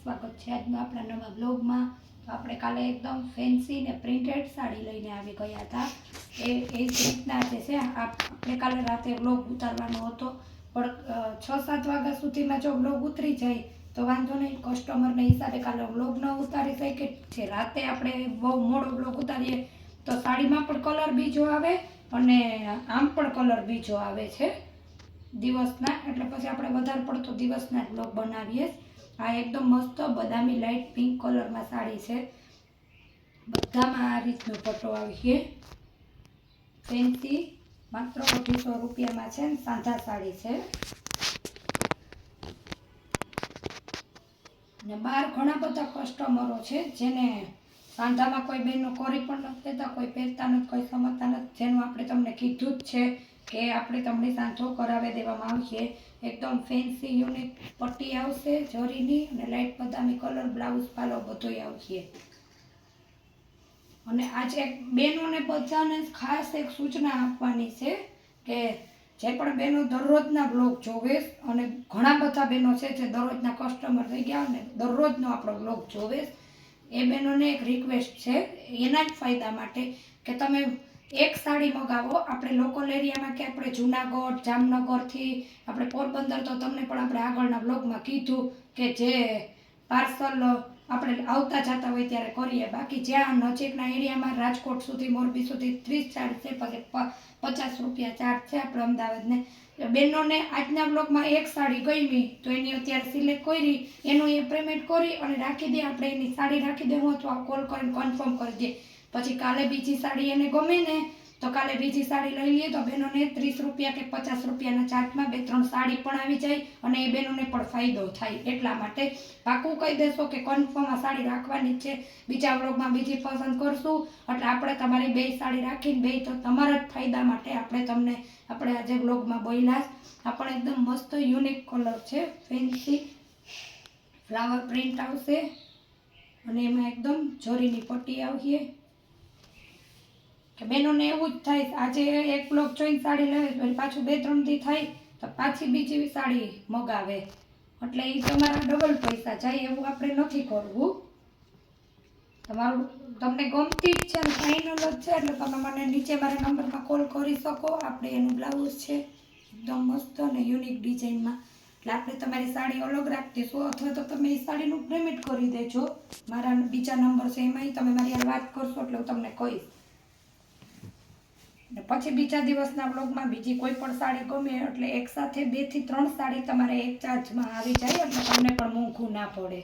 સ્વાગત છે આજના આપણા નવા બ્લોગમાં। તો આપણે કાલે એકદમ ફેન્સી ને પ્રિન્ટેડ સાડી લઈને આવી ગયા હતા। એ જ રીતના જે છે આપણે કાલે રાતે બ્લોગ ઉતારવાનો હતો, પણ 6-7 વાગ્યા સુધીમાં જો બ્લોગ ઉતરી જાય તો વાંધો નહીં, કસ્ટમરને હિસાબે કાલે બ્લોગ ન ઉતારી શકીએ છે। રાતે આપણે બહુ મોડો બ્લોગ ઉતારીએ તો સાડીમાં પણ કલર બીજો આવે અને આમ પણ કલર બીજો આવે છે દિવસના, એટલે પછી આપણે વધારે પડતો દિવસના બ્લોગ બનાવીએ। આ એકદમ મસ્ત બદામી લાઇટ પિંક કલરમાં સાડી છે, બધામાં આ રીતનો પટ્ટો આવે છે। ફેન્સી માત્ર 250 રૂપિયામાં છે ને સાંધા સાડી છે। ને બહાર ઘણા બધા કસ્ટમરો છે જેને સાંધામાં કોઈ બહેનો કરી પણ નથી દેતા, કોઈ પહેરતા નથી, કોઈ સમજતા નથી, જેનું આપણે તમને કીધું જ છે કે આપણે તમને સાંધો કરાવી દેવામાં આવશે। એકદમ ફેન્સી યુનિક પટ્ટી આવશે જરીની અને લાઇટ બદામી કલર, બ્લાઉઝ પાલો બધોય આવશે। અને આજે બહેનોને બધાને ખાસ એક સૂચના આપવાની છે કે જે પણ બહેનો દરરોજના બ્લોગ જોવે, અને ઘણા બધા બહેનો છે જે દરરોજના કસ્ટમર થઈ ગયા ને દરરોજનો આપણો બ્લોગ જોવે, એ બહેનોને એક રિક્વેસ્ટ છે એના જ ફાયદા માટે કે તમે એક સાડી મગાવો। આપણે લોકલ એરિયામાં કે આપણે જુનાગઢ, જામનગરથી આપણે પોરબંદર, તો તમને પણ આપણે આગળના બ્લોગમાં કીધું કે જે પાર્સલ આપણે આવતા જતા હોય ત્યારે કરીએ, બાકી જ્યાં નજીકના એરિયામાં રાજકોટ સુધી, મોરબી સુધી 30-40 છે, પછી 50 રૂપિયા ચાર્જ છે આપણે અમદાવાદને। બહેનોને આજના બ્લોગમાં એક સાડી ગમી તો એની અત્યારે સિલેક્ટ કરી એનું એ પેમેન્ટ કરી અને રાખી દે, આપણે એની સાડી રાખી દેવું અથવા કોલ કરીને કન્ફર્મ કરી દે, પછી કાલે બીજી સાડી એને ગમે ને તો કાલે બીજી સાડી લઈ લઈએ તો બહેનોને 30 રૂપિયા કે 50 રૂપિયાના ચાર્જમાં 2-3 સાડી પણ આવી જાય અને એ બહેનોને પણ ફાયદો થાય। એટલા માટે પાકું કહી દેશો કે કન્ફર્મ આ સાડી રાખવાની જ છે, બીજા બ્લોગમાં બીજી પસંદ કરશું, એટલે આપણે તમારી 2 સાડી રાખીને 2 તો તમારા જ ફાયદા માટે આપણે તમને આપણે આજે બ્લોગમાં બોલ્યા। આ પણ એકદમ મસ્ત યુનિક કલર છે, ફેન્સી ફ્લાવર પ્રિન્ટ આવશે અને એમાં એકદમ જરીની પટ્ટી આવશે કે બહેનોને એવું જ થાય આજે એક બ્લોગ જોઈને સાડી લેવે પછી પાછું 2-3 દી થાય તો પાછી બીજી સાડી મગાવે, એટલે એ તમારા ડબલ પૈસા જાય, એવું આપણે નથી કરવું। તમારું તમને ગમતી જ છે ને ફાઇનલ જ છે, એટલે તમે મને નીચે મારા નંબરમાં કોલ કરી શકો। આપણે એનું બ્લાઉઝ છે એકદમ મસ્ત અને યુનિક ડિઝાઇનમાં, એટલે આપણે તમારી સાડી અલગ રાખી દઈશું, અથવા તો તમે એ સાડીનું પેમેન્ટ કરી દેજો। મારા બીજા નંબર છે એમાંય તમે મારી હારે વાત કરશો એટલે હું તમને કહીશ, ને પછી બીજા દિવસના બ્લોગમાં બીજી કોઈ પણ સાડી ગમે એટલે એકસાથે 2 થી 3 સાડી તમારે એક ચાર્જમાં આવી જાય, એટલે તમને પણ મોંઘું ના પડે।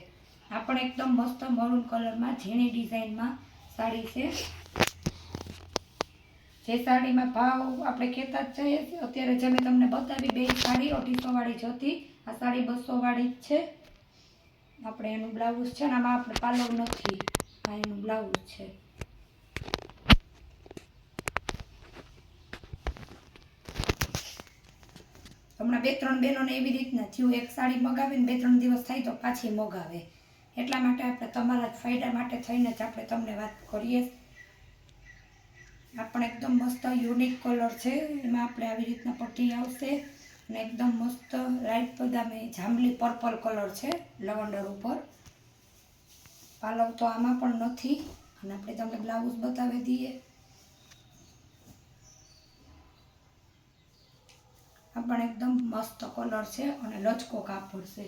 આ પણ એકદમ મસ્ત મરૂન કલરમાં ઝીણી ડિઝાઇનમાં સાડી છે, જે સાડીમાં ભાવ આપણે કહેતા જ જઈએ છીએ। અત્યારે જે મેં તમને બતાવી 2 સાડી 250 વાળી જ હતી, આ સાડી 200 વાળી જ છે। આપણે એનું બ્લાઉઝ છે ને આમાં આપણે પાલવ નથી, આ એનું બ્લાઉઝ છે। હમણાં 2-3 બહેનોને એવી રીતના થયું, એક સાડી મગાવીને 2-3 દિવસ થાય તો પાછી મગાવે, એટલા માટે આપણે તમારા જ ફાયદા માટે થઈને જ આપણે તમને વાત કરીએ। આ પણ એકદમ મસ્ત યુનિક કલર છે, એમાં આપણે આવી રીતના પટ્ટી આવશે અને એકદમ મસ્ત લાઇટ બદામી જાંબલી પર્પલ કલર છે લવંડર ઉપર, પાલવ તો આમાં પણ નથી અને આપણે તમને બ્લાઉઝ બતાવી દઈએ। આ પણ એકદમ મસ્ત કલર છે અને લચકો કાપડ છે।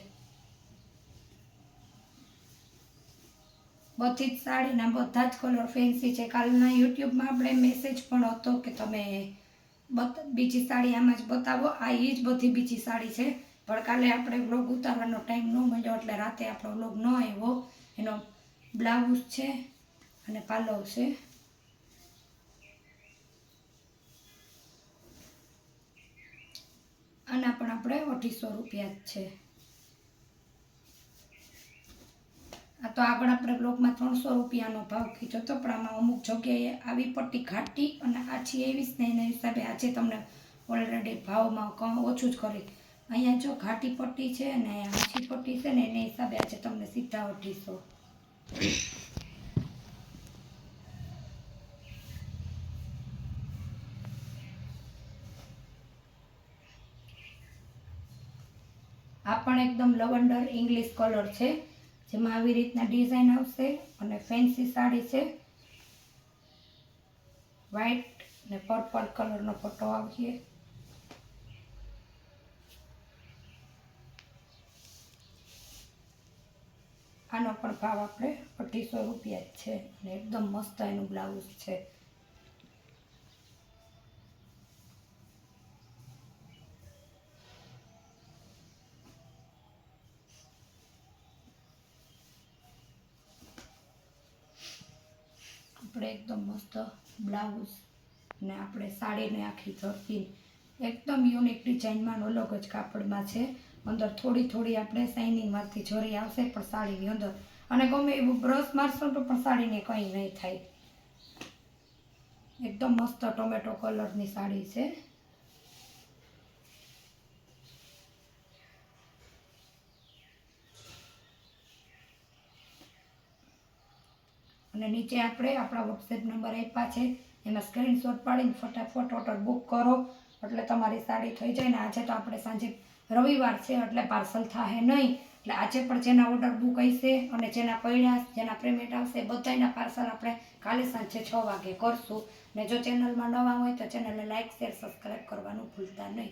બધી જ સાડીના બધા જ કલર ફેન્સી છે। કાલના યુટ્યુબમાં આપણે મેસેજ પણ હતો કે તમે બીજી સાડી આમાં જ બતાવો, આ એ જ બધી બીજી સાડી છે, પણ કાલે આપણે વ્લોગ ઉતારવાનો ટાઈમ ન મળ્યો એટલે રાતે આપણો વ્લોગ ન આવ્યો। એનો બ્લાઉઝ છે અને પાલવ છે, આના પણ આપણે 250 રૂપિયા જ છે। આ તો આગળ આપણે બ્લોગમાં 300 રૂપિયાનો ભાવ કીધો હતો, પણ આમાં અમુક જગ્યાએ આવી પટ્ટી ઘાટી અને આછી એવી જ ને એના હિસાબે આજે તમને ઓલરેડી ભાવમાં ઓછું જ કરી, અહીંયા જો ઘાટી પટ્ટી છે અને આછી પટ્ટી છે ને એના હિસાબે આજે તમને સીધા 250। આ પણ એકદમ લવંડર ઇંગ્લિશ કલર છે, જેમાં આવી રીતના ડિઝાઇન આવશે અને ફેન્સી સાડી છે. વ્હાઈટ ને પર્પલ કલરનો પટ્ટો આવશે. આનો પણ ભાવ આપણે 250 રૂપિયા જ છે અને એકદમ મસ્ત એનું બ્લાઉઝ છે. આપણે એકદમ મસ્ત બ્લાઉઝ ને આપણે સાડીને આખી ઝડપી એકદમ યુનિક ડિઝાઇનમાં અલગ જ કાપડમાં છે. અંદર થોડી થોડી આપણે શાઇનિંગમાંથી જરી આવશે પણ સાડીની અંદર, અને ગમે એવું બ્રશ મારશો તો પણ સાડીને કંઈ નહીં થાય. એકદમ મસ્ત ટોમેટો કલરની સાડી છે. અને નીચે આપણે આપણા વોટ્સએપ નંબર આપ્યા છે, એમાં સ્ક્રીનશોટ પાડીને ફટાફટ ઓર્ડર બુક કરો એટલે તમારી સાડી થઈ જાય. ને આજે તો આપણે સાંજે રવિવાર છે એટલે પાર્સલ થાય નહીં, એટલે આજે પણ જેના ઓર્ડર બુક હશે અને જેના પડ્યા જેના પેમેન્ટ આવશે બધાના પાર્સલ આપણે કાલે સાંજે 6 વાગે કરશું. ને જો ચેનલમાં નવા હોય તો ચેનલને લાઇક શેર સબસ્ક્રાઈબ કરવાનું ભૂલતા નહીં.